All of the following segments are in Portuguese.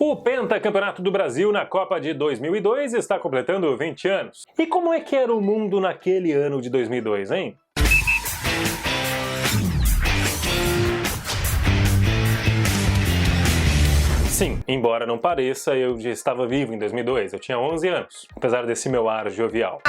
O Pentacampeonato do Brasil na Copa de 2002 está completando 20 anos. E como é que era o mundo naquele ano de 2002, hein? Sim, embora não pareça, eu já estava vivo em 2002, eu tinha 11 anos, apesar desse meu ar jovial.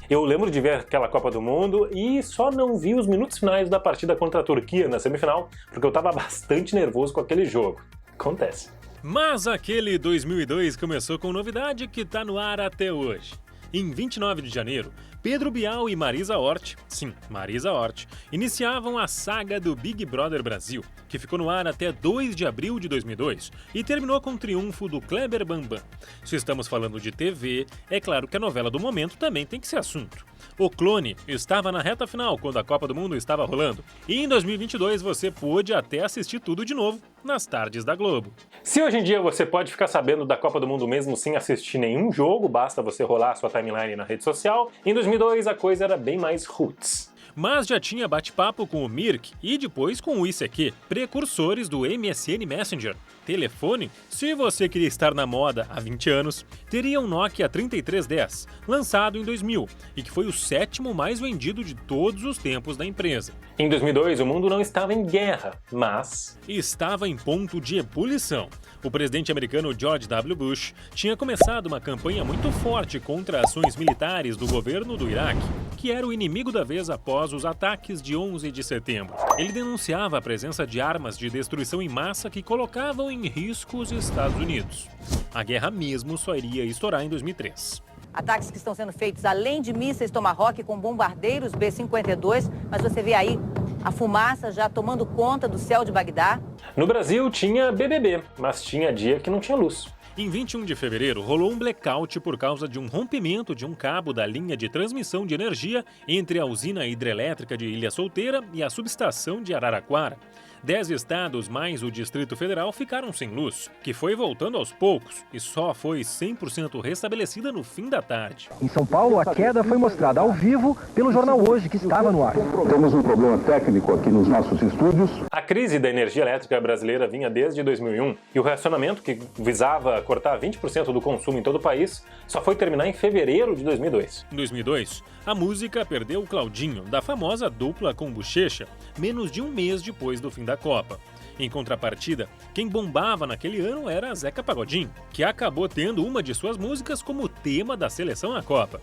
Eu lembro de ver aquela Copa do Mundo e só não vi os minutos finais da partida contra a Turquia na semifinal, porque eu estava bastante nervoso com aquele jogo. Acontece. Mas aquele 2002 começou com novidade que tá no ar até hoje. Em 29 de janeiro, Pedro Bial e Marisa Hort, sim, Marisa Hort, iniciavam a saga do Big Brother Brasil, que ficou no ar até 2 de abril de 2002 e terminou com o triunfo do Kleber Bambam. Se estamos falando de TV, é claro que a novela do momento também tem que ser assunto. O Clone estava na reta final quando a Copa do Mundo estava rolando, e em 2022 você pôde até assistir tudo de novo nas tardes da Globo. Se hoje em dia você pode ficar sabendo da Copa do Mundo mesmo sem assistir nenhum jogo, basta você rolar a sua timeline na rede social, em 2002 a coisa era bem mais roots. Mas já tinha bate-papo com o Mirk e depois com o ICQ, precursores do MSN Messenger. Telefone, se você queria estar na moda há 20 anos, teria um Nokia 3310, lançado em 2000, e que foi o 7º mais vendido de todos os tempos da empresa. Em 2002 o mundo não estava em guerra, mas estava em ponto de ebulição. O presidente americano George W. Bush tinha começado uma campanha muito forte contra ações militares do governo do Iraque, que era o inimigo da vez após os ataques de 11 de setembro. Ele denunciava a presença de armas de destruição em massa que colocavam em risco os Estados Unidos. A guerra mesmo só iria estourar em 2003. Ataques que estão sendo feitos além de mísseis Tomahawk com bombardeiros B-52, mas você vê aí a fumaça já tomando conta do céu de Bagdá. No Brasil tinha BBB, mas tinha dia que não tinha luz. Em 21 de fevereiro, rolou um blackout por causa de um rompimento de um cabo da linha de transmissão de energia entre a usina hidrelétrica de Ilha Solteira e a subestação de Araraquara. 10 estados mais o Distrito Federal ficaram sem luz, que foi voltando aos poucos e só foi 100% restabelecida no fim da tarde. Em São Paulo, a queda foi mostrada ao vivo pelo Jornal Hoje, que estava no ar. Temos um problema técnico aqui nos nossos estúdios. A crise da energia elétrica brasileira vinha desde 2001 e o racionamento, que visava cortar 20% do consumo em todo o país, só foi terminar em fevereiro de 2002. Em 2002, a música perdeu o Claudinho, da famosa dupla com Bochecha, menos de um mês depois do fim da Copa. Em contrapartida, quem bombava naquele ano era Zeca Pagodinho, que acabou tendo uma de suas músicas como tema da seleção na Copa.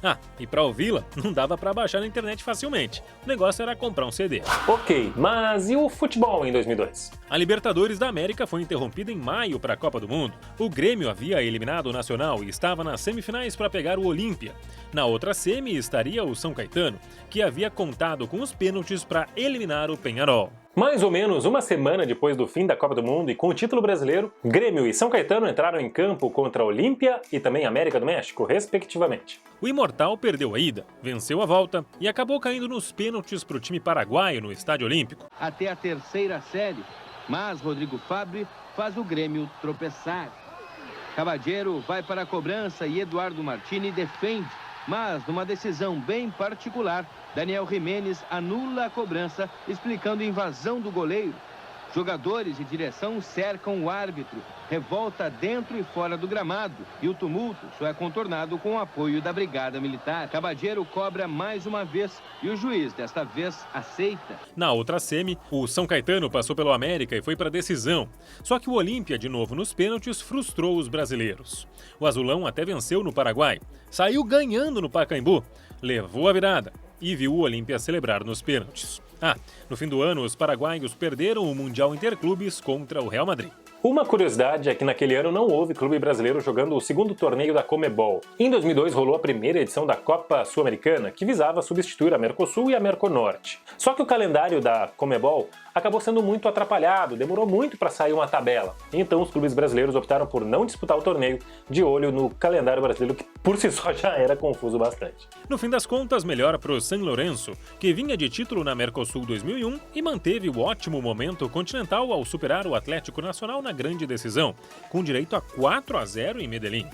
Ah, e pra ouvi-la, não dava pra baixar na internet facilmente. O negócio era comprar um CD. Ok, mas e o futebol em 2002? A Libertadores da América foi interrompida em maio para a Copa do Mundo. O Grêmio havia eliminado o Nacional e estava nas semifinais para pegar o Olímpia. Na outra semi estaria o São Caetano, que havia contado com os pênaltis para eliminar o Peñarol. Mais ou menos uma semana depois do fim da Copa do Mundo e com o título brasileiro, Grêmio e São Caetano entraram em campo contra a Olímpia e também América do México, respectivamente. O Imortal perdeu a ida, venceu a volta e acabou caindo nos pênaltis para o time paraguaio no Estádio Olímpico. Até a terceira série, mas Rodrigo Fabre faz o Grêmio tropeçar. Cavadeiro vai para a cobrança e Eduardo Martini defende, mas numa decisão bem particular, Daniel Jimenez anula a cobrança, explicando invasão do goleiro. Jogadores e direção cercam o árbitro, revolta dentro e fora do gramado, e o tumulto só é contornado com o apoio da Brigada Militar. Cavadeiro cobra mais uma vez e o juiz, desta vez, aceita. Na outra semi, o São Caetano passou pelo América e foi para a decisão. Só que o Olímpia, de novo nos pênaltis, frustrou os brasileiros. O Azulão até venceu no Paraguai, saiu ganhando no Pacaembu, levou a virada e viu o Olímpia celebrar nos pênaltis. No fim do ano, os paraguaios perderam o Mundial Interclubes contra o Real Madrid. Uma curiosidade é que naquele ano não houve clube brasileiro jogando o segundo torneio da Comebol. Em 2002 rolou a primeira edição da Copa Sul-Americana, que visava substituir a Mercosul e a Merconorte. Só que o calendário da Comebol acabou sendo muito atrapalhado, demorou muito para sair uma tabela. Então os clubes brasileiros optaram por não disputar o torneio, de olho no calendário brasileiro, que por si só já era confuso bastante. No fim das contas, melhor para o San Lourenço, que vinha de título na Mercosul 2001 e manteve o ótimo momento continental ao superar o Atlético Nacional na grande decisão, com direito a 4-0 em Medellín.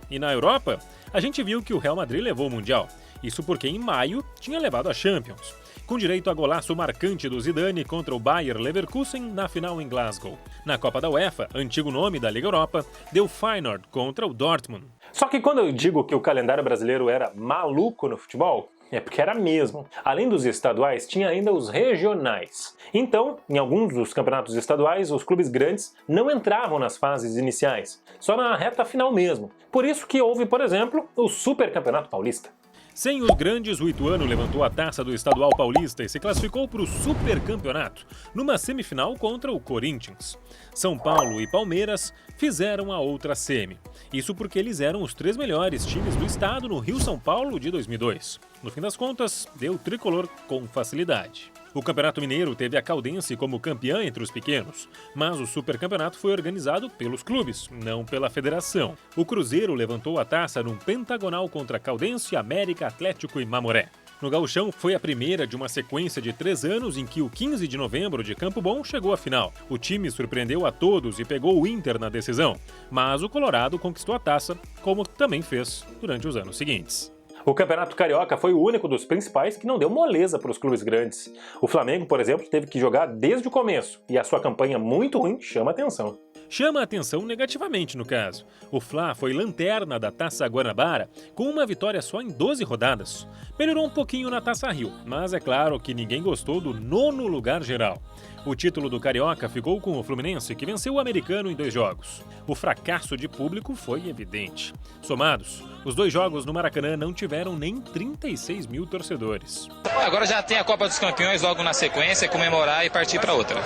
E na Europa, a gente viu que o Real Madrid levou o Mundial. Isso porque em maio tinha levado a Champions, com direito a golaço marcante do Zidane contra o Bayer Leverkusen na final em Glasgow. Na Copa da UEFA, antigo nome da Liga Europa, deu Feyenoord contra o Dortmund. Só que quando eu digo que o calendário brasileiro era maluco no futebol, é porque era mesmo. Além dos estaduais, tinha ainda os regionais. Então, em alguns dos campeonatos estaduais, os clubes grandes não entravam nas fases iniciais, só na reta final mesmo. Por isso que houve, por exemplo, o Super Campeonato Paulista. Sem os grandes, o Ituano levantou a taça do Estadual Paulista e se classificou para o Super Campeonato, numa semifinal contra o Corinthians. São Paulo e Palmeiras fizeram a outra semi. Isso porque eles eram os 3 melhores times do estado no Rio-São Paulo de 2002. No fim das contas, deu tricolor com facilidade. O Campeonato Mineiro teve a Caldense como campeã entre os pequenos, mas o supercampeonato foi organizado pelos clubes, não pela federação. O Cruzeiro levantou a taça num pentagonal contra Caldense, América, Atlético e Mamoré. No Gauchão, foi a primeira de uma sequência de 3 anos em que o 15 de novembro de Campo Bom chegou à final. O time surpreendeu a todos e pegou o Inter na decisão, mas o Colorado conquistou a taça, como também fez durante os anos seguintes. O Campeonato Carioca foi o único dos principais que não deu moleza para os clubes grandes. O Flamengo, por exemplo, teve que jogar desde o começo, e a sua campanha muito ruim chama atenção. Chama a atenção negativamente no caso. O Fla foi lanterna da Taça Guanabara, com uma vitória só em 12 rodadas. Melhorou um pouquinho na Taça Rio, mas é claro que ninguém gostou do 9º lugar geral. O título do Carioca ficou com o Fluminense, que venceu o Americano em 2 jogos. O fracasso de público foi evidente. Somados, os 2 jogos no Maracanã não tiveram nem 36 mil torcedores. Agora já tem a Copa dos Campeões logo na sequência, comemorar e partir para outra.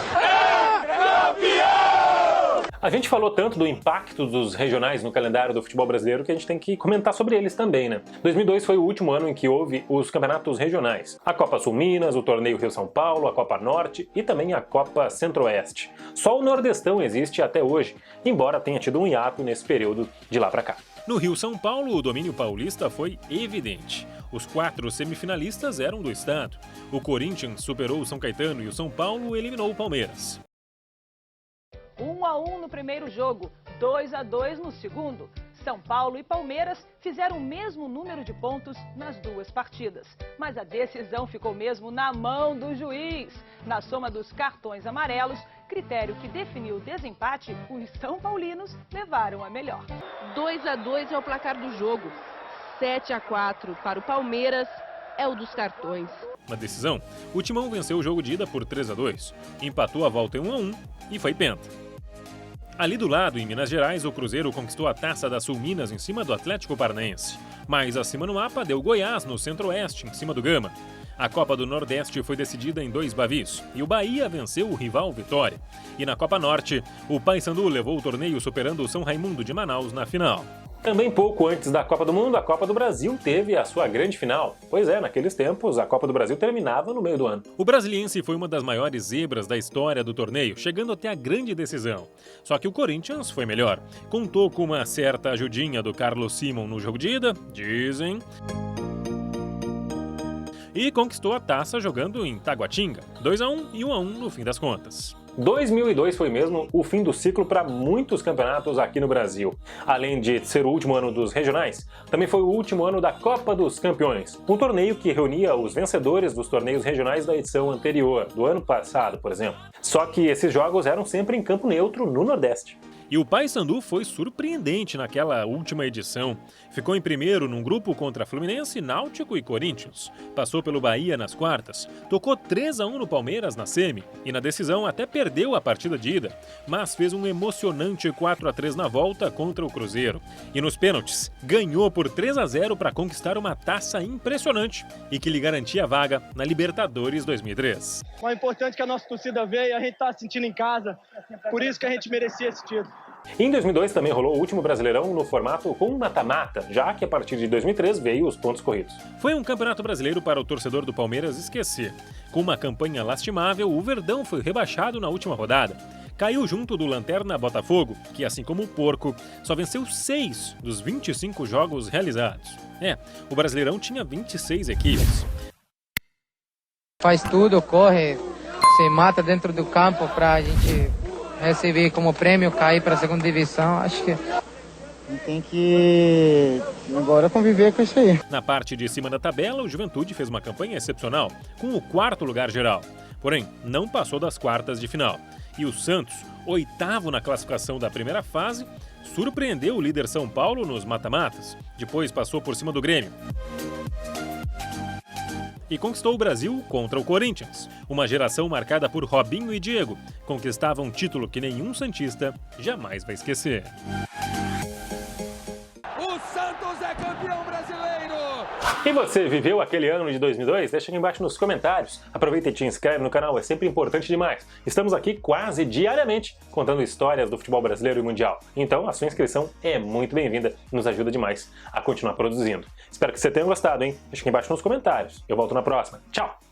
A gente falou tanto do impacto dos regionais no calendário do futebol brasileiro que a gente tem que comentar sobre eles também, né? 2002 foi o último ano em que houve os campeonatos regionais. A Copa Sul Minas, o Torneio Rio-São Paulo, a Copa Norte e também a Copa Centro-Oeste. Só o Nordestão existe até hoje, embora tenha tido um hiato nesse período de lá pra cá. No Rio-São Paulo, o domínio paulista foi evidente. Os 4 semifinalistas eram do estado. O Corinthians superou o São Caetano e o São Paulo eliminou o Palmeiras. 1-1 no primeiro jogo, 2-2 no segundo. São Paulo e Palmeiras fizeram o mesmo número de pontos nas 2 partidas. Mas a decisão ficou mesmo na mão do juiz. Na soma dos cartões amarelos, critério que definiu o desempate, os são paulinos levaram a melhor. 2-2 é o placar do jogo. 7-4 para o Palmeiras é o dos cartões. Na decisão, o Timão venceu o jogo de ida por 3-2, empatou a volta em 1-1 e foi penta. Ali do lado, em Minas Gerais, o Cruzeiro conquistou a taça da Sul Minas em cima do Atlético Paranaense. Mais acima no mapa, deu Goiás no Centro-Oeste, em cima do Gama. A Copa do Nordeste foi decidida em 2 bavis, e o Bahia venceu o rival Vitória. E na Copa Norte, o Paysandu levou o torneio superando o São Raimundo de Manaus na final. Também pouco antes da Copa do Mundo, a Copa do Brasil teve a sua grande final. Pois é, naqueles tempos, a Copa do Brasil terminava no meio do ano. O Brasiliense foi uma das maiores zebras da história do torneio, chegando até a grande decisão. Só que o Corinthians foi melhor. Contou com uma certa ajudinha do Carlos Simon no jogo de ida, dizem, e conquistou a taça jogando em Taguatinga, 2-1 e 1-1 no fim das contas. 2002 foi mesmo o fim do ciclo para muitos campeonatos aqui no Brasil. Além de ser o último ano dos regionais, também foi o último ano da Copa dos Campeões, um torneio que reunia os vencedores dos torneios regionais da edição anterior, do ano passado, por exemplo. Só que esses jogos eram sempre em campo neutro no Nordeste. E o Paysandu foi surpreendente naquela última edição. Ficou em primeiro num grupo contra Fluminense, Náutico e Corinthians. Passou pelo Bahia nas quartas, tocou 3-1 no Palmeiras na semi e na decisão até perdeu a partida de ida, mas fez um emocionante 4-3 na volta contra o Cruzeiro. E nos pênaltis, ganhou por 3-0 para conquistar uma taça impressionante e que lhe garantia a vaga na Libertadores 2003. O importante é que a nossa torcida veio e a gente está sentindo em casa, por isso que a gente merecia esse título. Em 2002 também rolou o último Brasileirão no formato com mata-mata, já que a partir de 2003 veio os pontos corridos. Foi um campeonato brasileiro para o torcedor do Palmeiras esquecer. Com uma campanha lastimável, o Verdão foi rebaixado na última rodada. Caiu junto do Lanterna Botafogo, que assim como o Porco, só venceu 6 dos 25 jogos realizados. O Brasileirão tinha 26 equipes. Faz tudo, corre, se mata dentro do campo pra gente receber como prêmio cair para a segunda divisão. Acho que Tem que agora conviver com isso aí. Na parte de cima da tabela, o Juventude fez uma campanha excepcional, com o 4º lugar geral. Porém, não passou das quartas de final. E o Santos, 8º na classificação da primeira fase, surpreendeu o líder São Paulo nos mata-matas. Depois passou por cima do Grêmio. E conquistou o Brasil contra o Corinthians. Uma geração marcada por Robinho e Diego. Conquistava um título que nenhum santista jamais vai esquecer. O Santos é campeão brasileiro! E você viveu aquele ano de 2002? Deixa aqui embaixo nos comentários. Aproveita e te inscreve no canal, é sempre importante demais. Estamos aqui quase diariamente contando histórias do futebol brasileiro e mundial. Então a sua inscrição é muito bem-vinda e nos ajuda demais a continuar produzindo. Espero que você tenha gostado, hein? Deixa aqui embaixo nos comentários. Eu volto na próxima. Tchau!